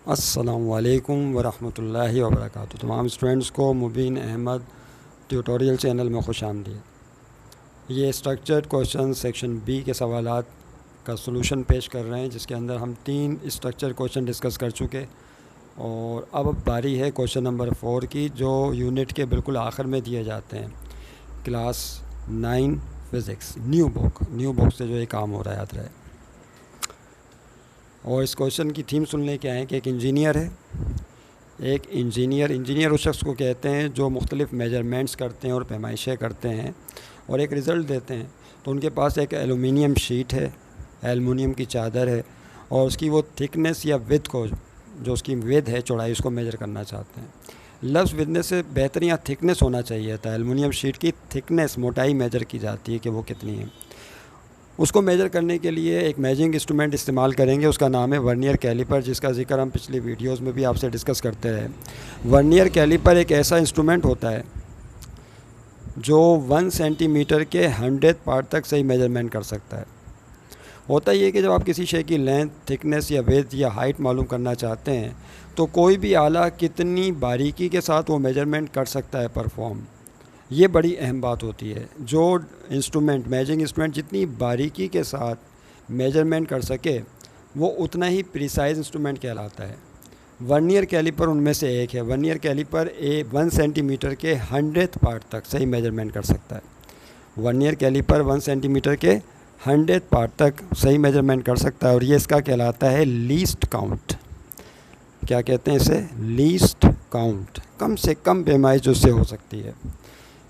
अस्सलामुअलैकुम वरहमतुल्लाहि वबरकातुहू। तमाम स्टूडेंट्स को मुबीन अहमद ट्यूटोरियल चैनल में खुश आमदीद। ये स्ट्रक्चर्ड क्वेश्चन सेक्शन बी के सवालात का सलूशन पेश कर रहे हैं, जिसके अंदर हम 3 स्ट्रक्चर्ड क्वेश्चन डिस्कस कर चुके और अब बारी है क्वेश्चन नंबर 4 की, जो यूनिट के बिल्कुल आखिर में दिए जाते हैं। क्लास 9 फ़िज़िक्स न्यू बुक से जो ये काम हो रहा है, याद रहे। और इस क्वेश्चन की थीम सुनने क्या है कि एक इंजीनियर है। एक इंजीनियर उस शख्स को कहते हैं जो मुख्तलिफ़ मेजरमेंट्स करते हैं और पैमाइशें करते हैं और एक रिज़ल्ट देते हैं। तो उनके पास एक एलुमिनियम शीट है, एलुमिनियम की चादर है, और उसकी वो थिकनेस या विड्थ को, जो उसकी विड्थ है, चौड़ाई, उसको मेजर करना चाहते हैं। लफ्ज़ विथनेस से बेहतर यहाँ थिकनेस होना चाहिए था। एलुमिनियम शीट की थिकनेस, मोटाई मेजर की जाती है कि वो कितनी है। उसको मेजर करने के लिए एक मेजरिंग इंस्ट्रूमेंट इस्तेमाल करेंगे, उसका नाम है वर्नियर कैलिपर, जिसका जिक्र हम पिछली वीडियोस में भी आपसे डिस्कस करते रहे। वर्नियर कैलिपर एक ऐसा इंस्ट्रूमेंट होता है जो 1 सेंटीमीटर के 100th पार्ट तक सही मेजरमेंट कर सकता है। होता ये कि जब आप किसी शे की लेंथ, थिकनेस या विड्थ या हाइट मालूम करना चाहते हैं, तो कोई भी आला कितनी बारीकी के साथ वो मेजरमेंट कर सकता है परफॉर्म, ये बड़ी अहम बात होती है। जो इंस्ट्रूमेंट, मेजरिंग इंस्ट्रूमेंट जितनी बारीकी के साथ मेजरमेंट कर सके, वो उतना ही प्रिसाइज इंस्ट्रूमेंट कहलाता है। वर्नियर कैलिपर उनमें से एक है। वर्नियर कैलिपर 1 सेंटीमीटर के 100th पार्ट तक सही मेजरमेंट कर सकता है। वर्नियर कैलिपर 1 सेंटीमीटर के 100th पार्ट तक सही मेजरमेंट कर सकता है, और ये इसका कहलाता है लीस्ट काउंट। क्या कहते हैं इसे? Least count. कम से कम पैमाइश जो उससे हो सकती है,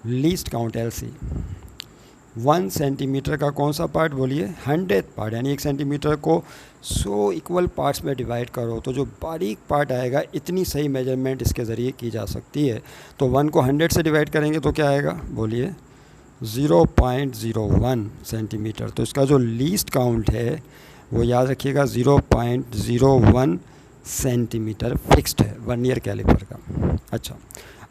लीस्ट काउंट LC। 1 सेंटीमीटर का कौन सा पार्ट बोलिए? 100th part. यानी 1 सेंटीमीटर को 100 इक्वल पार्ट्स में डिवाइड करो तो जो बारीक पार्ट आएगा, इतनी सही मेजरमेंट इसके ज़रिए की जा सकती है। तो 1 को 100 से डिवाइड करेंगे तो क्या आएगा? बोलिए 0.01 सेंटीमीटर। तो इसका जो लीस्ट काउंट है वो याद रखिएगा 0.01 सेंटीमीटर फिक्स्ड है वर्नियर कैलिपर का। अच्छा,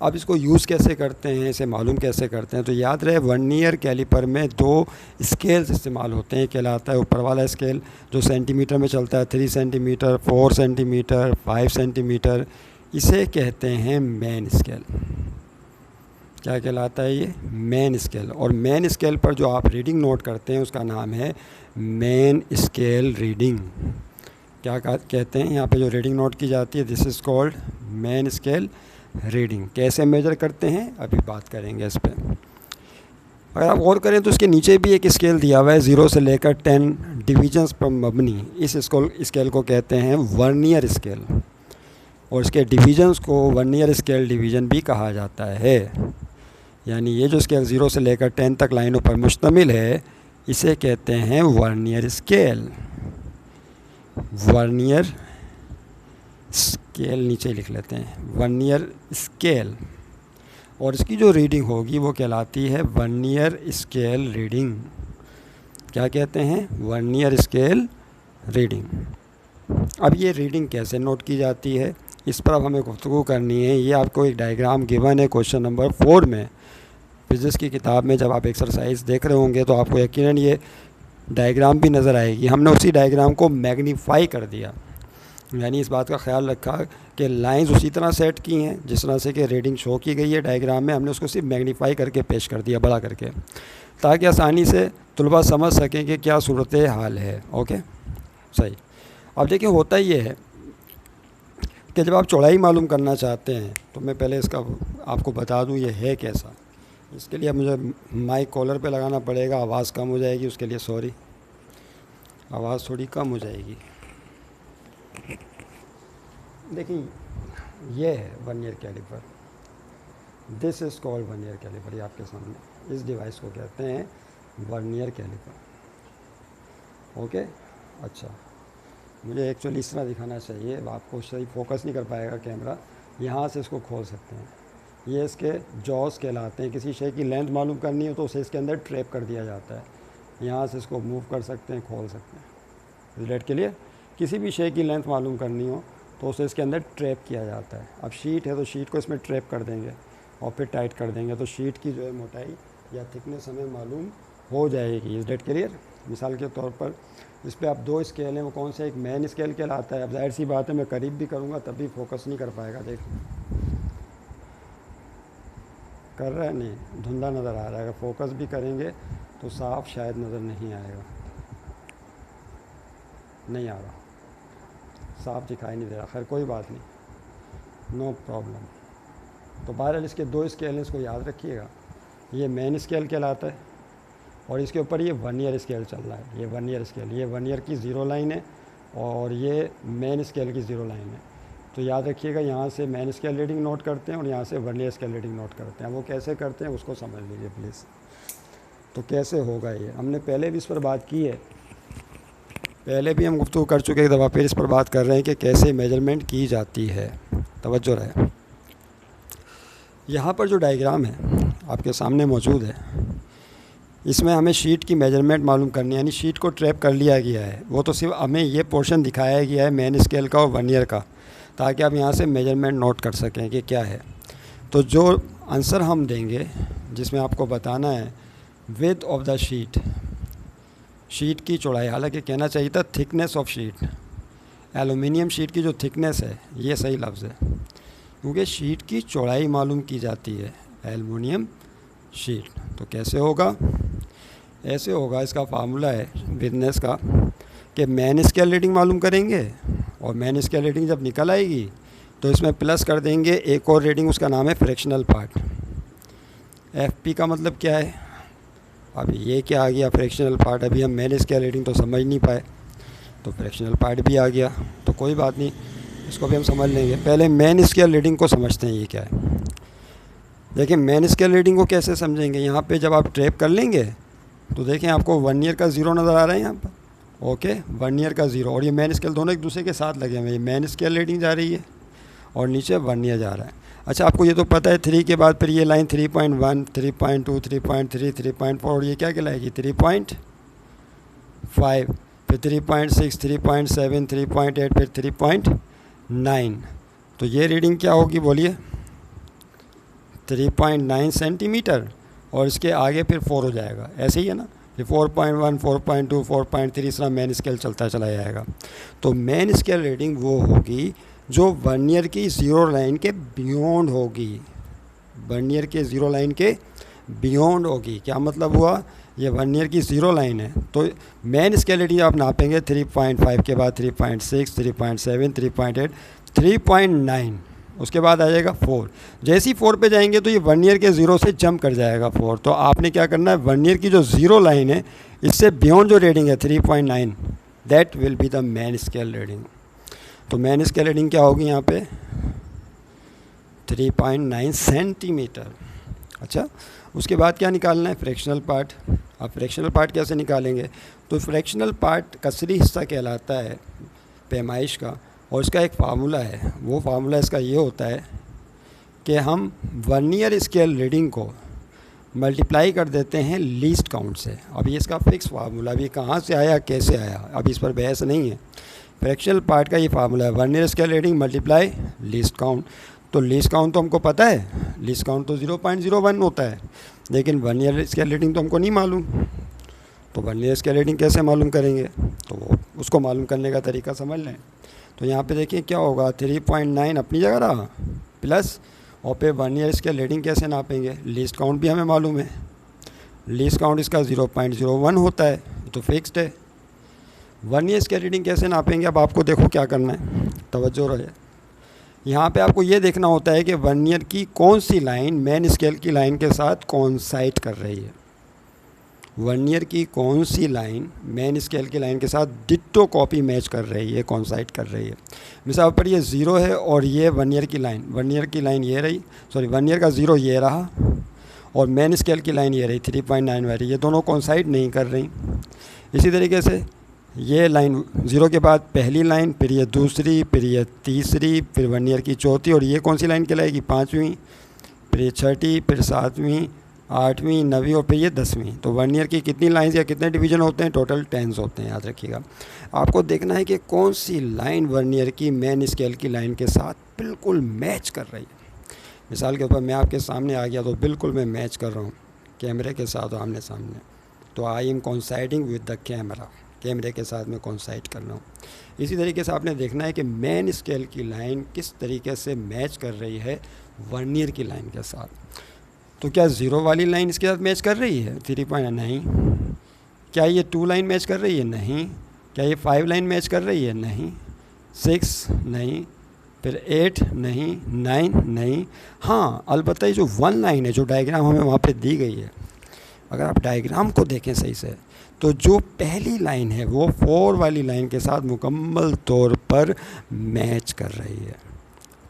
अब इसको यूज़ कैसे करते हैं, इसे मालूम कैसे करते हैं? तो याद रहे, वर्नियर कैलिपर में 2 स्केल्स इस्तेमाल होते हैं। कहलाता है ऊपर वाला स्केल जो सेंटीमीटर में चलता है, 3 सेंटीमीटर, 4 सेंटीमीटर, 5 सेंटीमीटर, इसे कहते हैं मेन स्केल। क्या कहलाता है ये? Main scale. और मेन स्केल पर जो आप रीडिंग नोट करते हैं उसका नाम है मेन स्केल रीडिंग। क्या कहते हैं यहाँ पे जो रीडिंग नोट की जाती है? This is called main scale reading. कैसे मेजर करते हैं अभी बात करेंगे इस पर। अगर आप गौर करें तो इसके नीचे भी एक स्केल दिया हुआ है, 0 से लेकर 10 डिवीजन्स पर मबनी। इस स्केल को कहते हैं वर्नियर स्केल, और इसके डिवीजन्स को वर्नियर स्केल डिवीज़न भी कहा जाता है। यानी ये जो स्केल 0 से लेकर 10 तक लाइनों पर मुश्तमिल है, इसे कहते हैं वर्नियर स्केल। वर्नियर स्केल नीचे लिख लेते हैं, वर्नियर स्केल। और इसकी जो रीडिंग होगी वो कहलाती है वर्नियर स्केल रीडिंग। क्या कहते हैं? Vernier scale reading. अब ये रीडिंग कैसे नोट की जाती है, इस पर अब हमें गुफ्तगू करनी है। ये आपको एक डायग्राम गिवन है क्वेश्चन नंबर 4 में। फिज़िक्स की किताब में जब आप एक्सरसाइज देख रहे होंगे तो आपको यकीनन ये डायग्राम भी नज़र आएगी। हमने उसी डायग्राम को मैग्नीफाई कर दिया, यानी इस बात का ख्याल रखा कि लाइंस उसी तरह सेट की हैं जिस तरह से कि रीडिंग शो की गई है डायग्राम में। हमने उसको सिर्फ मैग्नीफाई करके पेश कर दिया, बड़ा करके, ताकि आसानी से तलबा समझ सकें कि क्या सूरत हाल है। ओके, सही। अब देखिए, होता ये है कि जब आप चौड़ाई मालूम करना चाहते हैं, तो मैं पहले इसका आपको बता दूं ये है कैसा। इसके लिए मुझे माइक कॉलर पे लगाना पड़ेगा, आवाज़ कम हो जाएगी, उसके लिए सॉरी, आवाज़ थोड़ी कम हो जाएगी। देखिए, ये है vernier caliper. This is called vernier caliper. ये आपके सामने इस डिवाइस को कहते हैं वर्नियर कैलिपर। ओके, अच्छा, मुझे एक्चुअली इस तरह दिखाना चाहिए, आपको सही फोकस नहीं कर पाएगा कैमरा। यहाँ से इसको खोल सकते हैं, ये इसके जॉस कहलाते हैं। किसी शे की लेंथ मालूम करनी हो तो उसे इसके अंदर ट्रैप कर दिया जाता है। यहाँ से इसको मूव कर सकते हैं, खोल सकते हैं। रिलेट के लिए किसी भी शे की लेंथ मालूम करनी हो तो उसे इसके अंदर ट्रैप किया जाता है। अब शीट है तो शीट को इसमें ट्रैप कर देंगे और फिर टाइट कर देंगे, तो शीट की जो है मोटाई या थिकनेस हमें मालूम हो जाएगी। Is that clear? मिसाल के तौर पर इस पर आप 2 स्केल हैं, वो कौन सा एक मेन स्केल कहलाता है। अब जाहिर सी बात है मैं करीब भी करूँगा तब भी फोकस नहीं कर पाएगा। देख कर रहा है, नहीं धुंधला नज़र आ रहा है। अगर फोकस भी करेंगे तो साफ शायद नज़र नहीं आएगा, नहीं आ रहा, साफ दिखाई नहीं दे रहा। खैर कोई बात नहीं, नो प्रॉब्लम। तो बहरहाल इसके 2 स्केल हैं, इसको याद रखिएगा। ये मेन स्केल कहलाता है और इसके ऊपर ये वर्नियर स्केल चल रहा है। ये वर्नियर स्केल, ये वर्नियर की 0 लाइन है और ये मेन स्केल की 0 लाइन है। तो याद रखिएगा, यहाँ से मेन स्केल रीडिंग नोट करते हैं और यहाँ से वर्नियर स्केल रीडिंग नोट करते हैं। वो कैसे करते हैं उसको समझ लीजिए प्लीज़। तो कैसे होगा ये, हमने पहले भी इस पर बात की है, पहले भी हम गुफ्तगू कर चुके एक दफ़ा, फिर इस पर बात कर रहे हैं कि कैसे मेजरमेंट की जाती है। तवज्जो रहे। यहाँ पर जो डायग्राम है आपके सामने मौजूद है, इसमें हमें शीट की मेजरमेंट मालूम करनी है, यानी शीट को ट्रैप कर लिया गया है। वो तो सिर्फ हमें ये पोर्शन दिखाया गया है मेन स्केल का और वर्नियर का, ताकि आप यहाँ से मेजरमेंट नोट कर सकें कि क्या है। तो जो आंसर हम देंगे जिसमें आपको बताना है width of the sheet, sheet की चौड़ाई, हालांकि कहना चाहिए था thickness of sheet. Aluminium sheet की जो थिकनेस है ये सही लफ्ज़ है, क्योंकि शीट की चौड़ाई मालूम की जाती है एलुमिनियम शीट। तो कैसे होगा, ऐसे होगा, इसका फार्मूला है विथनेस का कि मेन स्केल रीडिंग मालूम करेंगे और मेन स्केल रीडिंग जब निकल आएगी तो इसमें प्लस कर देंगे एक और रीडिंग, उसका नाम है फ्रैक्शनल पार्ट। एफपी का मतलब क्या है, अब ये क्या आ गया फ्रैक्शनल पार्ट। अभी हम मेन स्केल रीडिंग तो समझ नहीं पाए, तो फ्रैक्शनल पार्ट भी आ गया, तो कोई बात नहीं, इसको भी हम समझ लेंगे। पहले मेन स्केल रीडिंग को समझते हैं ये क्या है। देखिए मेन स्केल रीडिंग को कैसे समझेंगे, यहाँ पे जब आप ट्रैप कर लेंगे तो देखें आपको वर्नियर का 0 नज़र आ रहा है यहाँ पर, ओके, वर्नियर का 0 और ये मेन स्केल दोनों एक दूसरे के साथ लगे हुए हैं। ये मेन स्केल रीडिंग जा रही है और नीचे वर्नियर जा रहा है। अच्छा, आपको ये तो पता है 3 के बाद फिर ये लाइन 3.1, 3.2, 3.3, 3.4 और ये क्या कहलाएगी 3.5, फिर 3.6, 3.7, 3.8, फिर 3.9। तो ये रीडिंग क्या होगी बोलिए, 3.9 सेंटीमीटर और इसके आगे फिर 4 हो जाएगा, ऐसे ही है ना। फिर 4.1, 4.2, 4.3 इस तरह मेन स्केल चलता चला जाएगा। तो मेन स्केल रीडिंग वो होगी जो वर्नियर की 0 लाइन के बियॉन्ड होगी, वर्नियर के 0 लाइन के बियॉन्ड होगी। क्या मतलब हुआ, ये वर्नियर की 0 लाइन है तो मेन स्केल रीडिंग आप नापेंगे 3.5 के बाद 3.6, 3.7, 3.8, 3.9, उसके बाद आ जाएगा 4। जैसे ही 4 पे जाएंगे तो ये वर्नियर के 0 से जंप कर जाएगा 4। तो आपने क्या करना है, वर्नियर की जो 0 लाइन है इससे बियॉन्ड जो रीडिंग है 3.9, that will be the main scale reading. तो मेन स्केल रीडिंग क्या होगी यहाँ पे 3.9 सेंटीमीटर। अच्छा, उसके बाद क्या निकालना है, फ्रैक्शनल पार्ट। अब फ्रैक्शनल पार्ट कैसे निकालेंगे, तो फ्रैक्शनल पार्ट कसरी हिस्सा कहलाता है पैमाइश का, और इसका एक फार्मूला है। वो फार्मूला इसका ये होता है कि हम वर्नियर स्केल रीडिंग को मल्टीप्लाई कर देते हैं लीस्ट काउंट से। अब ये इसका फिक्स फार्मूला, अभी कहाँ से आया कैसे आया अभी इस पर बहस नहीं है। फ्रैक्शनल पार्ट का ये फार्मूला है vernier scale reading multiply least count. तो लीस्ट काउंट तो हमको पता है, लीस्ट काउंट तो 0.01 होता है, लेकिन वर्नियर स्केल रीडिंग तो हमको नहीं मालूम। तो वर्नियर स्केल रीडिंग कैसे मालूम करेंगे, तो उसको मालूम करने का तरीका समझ लें। तो यहाँ पे देखिए क्या होगा, 3.9 अपनी जगह रहा प्लस, और पे वर्नियर स्केल रीडिंग कैसे नापेंगे, लीस्ट काउंट भी हमें मालूम है, लीस्ट काउंट इसका 0.01 होता है, तो फिक्स्ड है। वर्नियर स्केल रीडिंग कैसे नापेंगे, अब आपको देखो क्या करना है, तवज्जो रहे। यहाँ पे आपको ये देखना होता है कि वर्नियर की कौन सी लाइन मेन स्केल की लाइन के साथ कोइंसाइड कर रही है। वर्नियर की कौन सी लाइन मेन स्केल की लाइन के साथ डिट्टो कॉपी मैच कर रही है, कोइंसाइड कर रही है। मिसाल पर ये 0 है और ये वर्नियर की लाइन ये रही, सॉरी वर्नियर का 0 ये रहा और मेन स्केल की लाइन ये रही 3.9 वाली, ये दोनों कोइंसाइड नहीं कर रही। इसी तरीके से ये लाइन 0 के बाद पहली लाइन, फिर ये दूसरी, फिर ये तीसरी, फिर वर्नियर की चौथी, और ये कौन सी लाइन कहलाएगी 5वीं, फिर ये 6ठी, फिर 7वीं, 8वीं, 9वीं और फिर ये 10वीं। तो वर्नियर की कितनी लाइंस या कितने डिवीज़न होते हैं, टोटल 10 होते हैं, याद रखिएगा। आपको देखना है कि कौन सी लाइन वर्नियर की मेन स्केल की लाइन के साथ बिल्कुल मैच कर रही है। मिसाल के ऊपर मैं आपके सामने आ गया तो बिल्कुल मैं मैच कर रहा हूँ कैमरे के साथ आमने सामने, तो I am coinciding with the camera, कैमरे के साथ मैं कोइंसाइड कर रहा हूँ। इसी तरीके से आपने देखना है कि मेन स्केल की लाइन किस तरीके से मैच कर रही है वर्नियर की लाइन के साथ। तो क्या 0 वाली लाइन इसके साथ मैच कर रही है 3 पॉइंट? नहीं। क्या ये 2 लाइन मैच कर रही है? नहीं। क्या ये 5 लाइन मैच कर रही है? नहीं। 6 नहीं, फिर 8 नहीं, 9 नहीं। हाँ, अलबत्ता ये जो 1 लाइन है, जो डायग्राम हमें वहाँ पे दी गई है, अगर आप डायग्राम को देखें सही से, तो जो पहली लाइन है वो 4 वाली लाइन के साथ मुकम्मल तौर पर मैच कर रही है,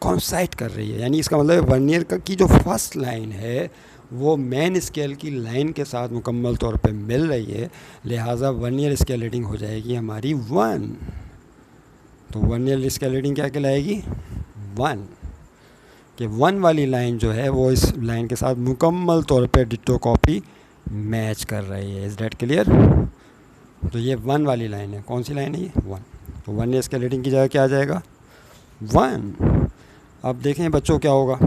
कोइंसाइड कर रही है। यानी इसका मतलब वर्नियर का की जो फर्स्ट लाइन है वो मेन स्केल की लाइन के साथ मुकम्मल तौर पे मिल रही है, लिहाजा वर्नियर स्केल रीडिंग हो जाएगी हमारी 1। तो वर्नियर स्केल रीडिंग क्या कहलाएगी? 1। कि 1 वाली लाइन जो है वो इस लाइन के साथ मुकम्मल तौर पे डिट्टो कॉपी मैच कर रही है। Is that clear? तो ये 1 वाली लाइन है। कौन सी लाइन है ये? 1। तो वर्नियर स्केल रीडिंग की जगह क्या आ जाएगा? 1। अब देखें बच्चों क्या होगा,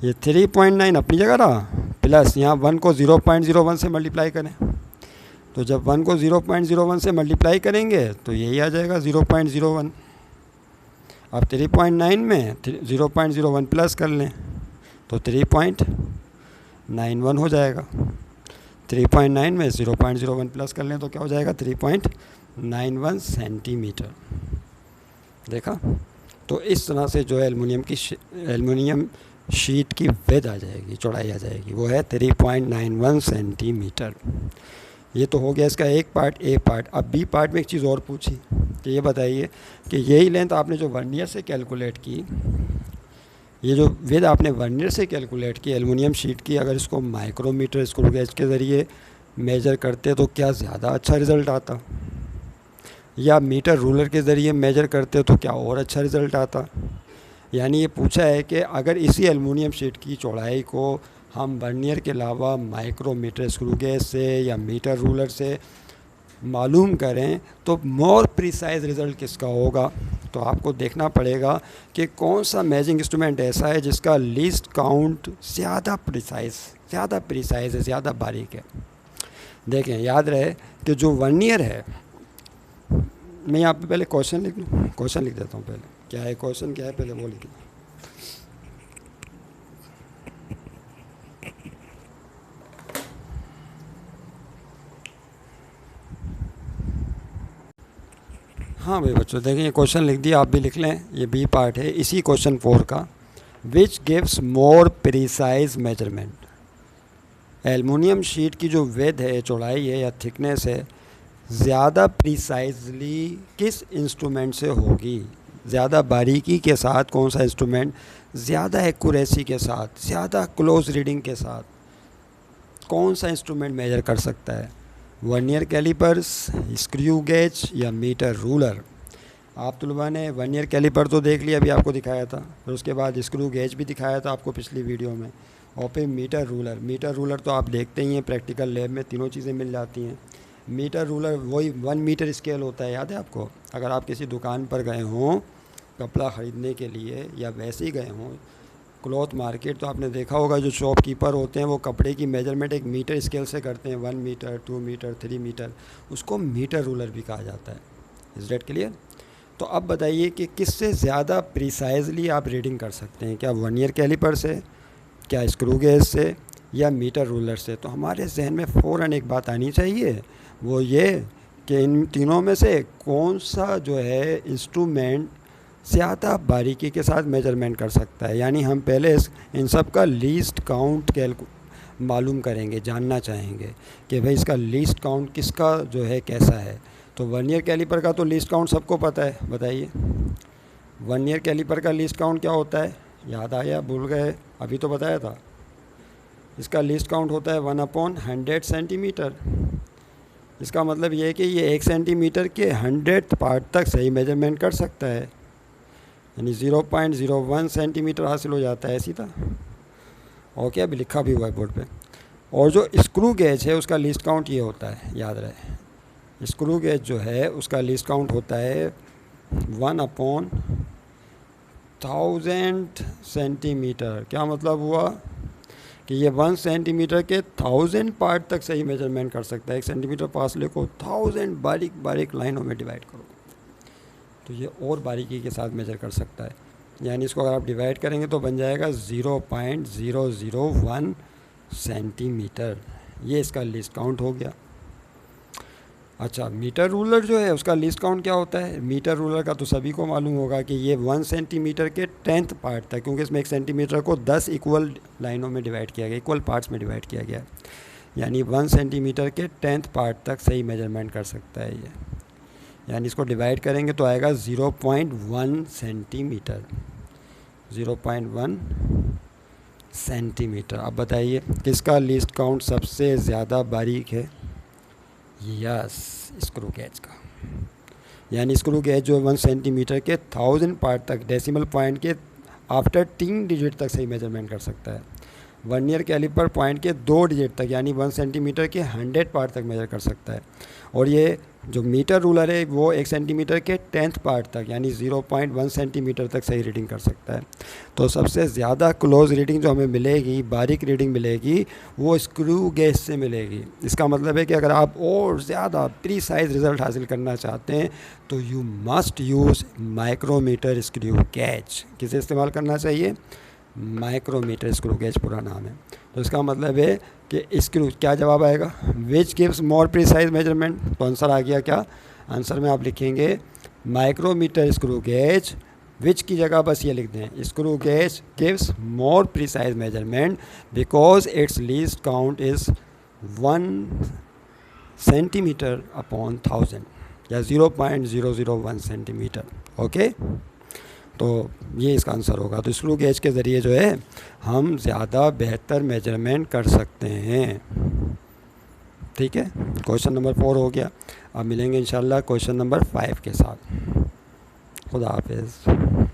ये 3.9 अपनी जगह रहा, प्लस यहाँ 1 को 0.01 से मल्टीप्लाई करें। तो जब 1 को 0.01 से मल्टीप्लाई करेंगे तो यही आ जाएगा 0.01। अब 3.9 में 0.01 प्लस कर लें तो 3.91 हो जाएगा। 3.9 में 0.01 प्लस कर लें तो क्या हो जाएगा? 3.91 सेंटीमीटर। देखा? तो इस तरह से जो है एल्युमिनियम शीट की विड्थ आ जाएगी, चौड़ाई आ जाएगी, वो है 3.91 सेंटीमीटर। ये तो हो गया इसका एक पार्ट, ए पार्ट। अब बी पार्ट में एक चीज़ और पूछी कि ये बताइए कि यही लेंथ आपने जो वर्नियर से कैलकुलेट की, ये जो विड्थ आपने वर्नियर से कैलकुलेट की एल्युमिनियम शीट की, अगर इसको माइक्रोमीटर स्क्रू गेज के ज़रिए मेजर करते तो क्या ज़्यादा अच्छा रिज़ल्ट आता, या मीटर रूलर के ज़रिए मेजर करते तो क्या और अच्छा रिज़ल्ट आता। यानी ये पूछा है कि अगर इसी एल्युमिनियम शीट की चौड़ाई को हम वर्नियर के अलावा माइक्रोमीटर स्क्रू गेज से या मीटर रूलर से मालूम करें तो मोर प्रिसाइज रिज़ल्ट किसका होगा। तो आपको देखना पड़ेगा कि कौन सा मेजरिंग इंस्ट्रूमेंट ऐसा है जिसका लीस्ट काउंट ज़्यादा प्रिसाइज है, ज़्यादा बारीक है। देखें, याद रहे कि जो वर्नियर है, मैं यहाँ पे पहले क्वेश्चन लिख लूँ, क्वेश्चन लिख देता हूँ पहले। क्या है क्वेश्चन, क्या है पहले वो लिख लूँ। हाँ भाई बच्चों, देखें ये क्वेश्चन लिख दिया, आप भी लिख लें, ये बी पार्ट है इसी क्वेश्चन 4 का। Which gives more precise measurement. Aluminium sheet की जो विड्थ है, चौड़ाई है या थिकनेस है, ज़्यादा प्रिसाइजली किस इंस्ट्रूमेंट से होगी, ज़्यादा बारीकी के साथ कौन सा इंस्ट्रूमेंट ज़्यादा एक्यूरेसी के साथ, ज़्यादा क्लोज रीडिंग के साथ कौन सा इंस्ट्रूमेंट मेजर कर सकता है? वर्नियर कैलिपर्स, स्क्रू गेज या मीटर रूलर। आप तुलबा ने वर्नियर कैलिपर तो देख लिया, अभी आपको दिखाया था, फिर उसके बाद स्क्रू गेज भी दिखाया था आपको पिछली वीडियो में, और फिर मीटर रूलर। मीटर रूलर तो आप देखते ही हैं प्रैक्टिकल लैब में, तीनों चीज़ें मिल जाती हैं। मीटर रूलर वही 1 मीटर स्केल होता है, याद है आपको? अगर आप किसी दुकान पर गए हों कपड़ा ख़रीदने के लिए या वैसे ही गए हों क्लॉथ मार्केट, तो आपने देखा होगा जो शॉपकीपर होते हैं वो कपड़े की मेजरमेंट एक मीटर स्केल से करते हैं, 1 मीटर, 2 मीटर, 3 मीटर, उसको मीटर रूलर भी कहा जाता है। Is that clear? तो अब बताइए कि किससे ज़्यादा प्रिसाइजली आप रीडिंग कर सकते हैं, क्या वर्नियर कैलिपर से, क्या स्क्रू गेज से, या मीटर रूलर से? तो हमारे जहन में फ़ौरन एक बात आनी चाहिए, वो ये कि इन तीनों में से कौन सा जो है इंस्ट्रूमेंट ज़्यादा बारीकी के साथ मेजरमेंट कर सकता है। यानी हम पहले इन सब का लीस्ट काउंट मालूम करेंगे, जानना चाहेंगे कि भाई इसका लीस्ट काउंट किसका जो है कैसा है। तो वर्नियर कैलिपर का तो लीस्ट काउंट सबको पता है, बताइए वर्नियर कैलिपर का लीस्ट काउंट क्या होता है? याद आया, भूल गए? अभी तो बताया था। इसका लीस्ट काउंट होता है 1/100 सेंटीमीटर। इसका मतलब ये है कि ये 1 सेंटीमीटर के 100th पार्ट तक सही मेजरमेंट कर सकता है, यानी 0.01 सेंटीमीटर हासिल हो जाता है सीधा। और क्या अभी लिखा भी हुआ है बोर्ड पे। और जो स्क्रू गेज है उसका लीस्ट काउंट ये होता है, याद रहे, स्क्रू गेज जो है उसका लीस्ट काउंट होता है 1/1000 सेंटीमीटर। क्या मतलब हुआ कि ये 1 सेंटीमीटर के 1000 पार्ट तक सही मेजरमेंट कर सकता है। 1 सेंटीमीटर फासले को 1000 बारीक बारीक लाइनों में डिवाइड करो तो ये और बारीकी के साथ मेजर कर सकता है। यानी इसको अगर आप डिवाइड करेंगे तो बन जाएगा 0.001 सेंटीमीटर। ये इसका लीस्ट काउंट हो गया। अच्छा, मीटर रूलर जो है उसका लीस्ट काउंट क्या होता है? मीटर रूलर का तो सभी को मालूम होगा कि ये 1 सेंटीमीटर के 10th पार्ट तक, क्योंकि इसमें 1 सेंटीमीटर को 10 इक्वल लाइनों में डिवाइड किया गया, इक्वल पार्ट्स में डिवाइड किया गया, यानी 1 सेंटीमीटर के 10th पार्ट तक सही मेजरमेंट कर सकता है ये। यानी इसको डिवाइड करेंगे तो आएगा 0.1 सेंटीमीटर, 0.1 सेंटीमीटर। अब बताइए किसका लीस्ट काउंट सबसे ज़्यादा बारीक है? यस, स्क्रू गेज का। यानी स्क्रू गेज जो 1 सेंटीमीटर के 1000 पार्ट तक, डेसिमल पॉइंट के आफ्टर 3 डिजिट तक सही मेजरमेंट कर सकता है। वर्नियर कैलिपर पॉइंट के 2 डिजिट तक यानी 1 सेंटीमीटर के 100 पार्ट तक मेजर कर सकता है। और ये जो मीटर रूलर है वो 1 सेंटीमीटर के 10th पार्ट तक यानी 0.1 सेंटीमीटर तक सही रीडिंग कर सकता है। तो सबसे ज़्यादा क्लोज रीडिंग जो हमें मिलेगी, बारीक रीडिंग मिलेगी, वो स्क्रू गेज से मिलेगी। इसका मतलब है कि अगर आप और ज़्यादा प्रीसाइज रिज़ल्ट हासिल करना चाहते हैं तो you must use micrometer screw gauge. किसे इस्तेमाल करना चाहिए? माइक्रोमीटर स्क्रू गेज पूरा नाम है। तो इसका मतलब है कि स्क्रू, क्या जवाब आएगा? Which gives more precise measurement. तो आंसर आ गया क्या? आंसर में आप लिखेंगे माइक्रोमीटर स्क्रू गेज, विच की जगह बस ये लिख दें, screw gauge gives more precise measurement because it's least count is 1 centimetre upon 1000 या 0.001 सेंटीमीटर। ओके, तो ये इसका आंसर होगा। तो स्क्रू गेज के ज़रिए जो है हम ज़्यादा बेहतर मेजरमेंट कर सकते हैं। ठीक है, क्वेश्चन नंबर 4 हो गया। अब मिलेंगे इंशाल्लाह क्वेश्चन नंबर 5 के साथ। खुदा हाफिज़।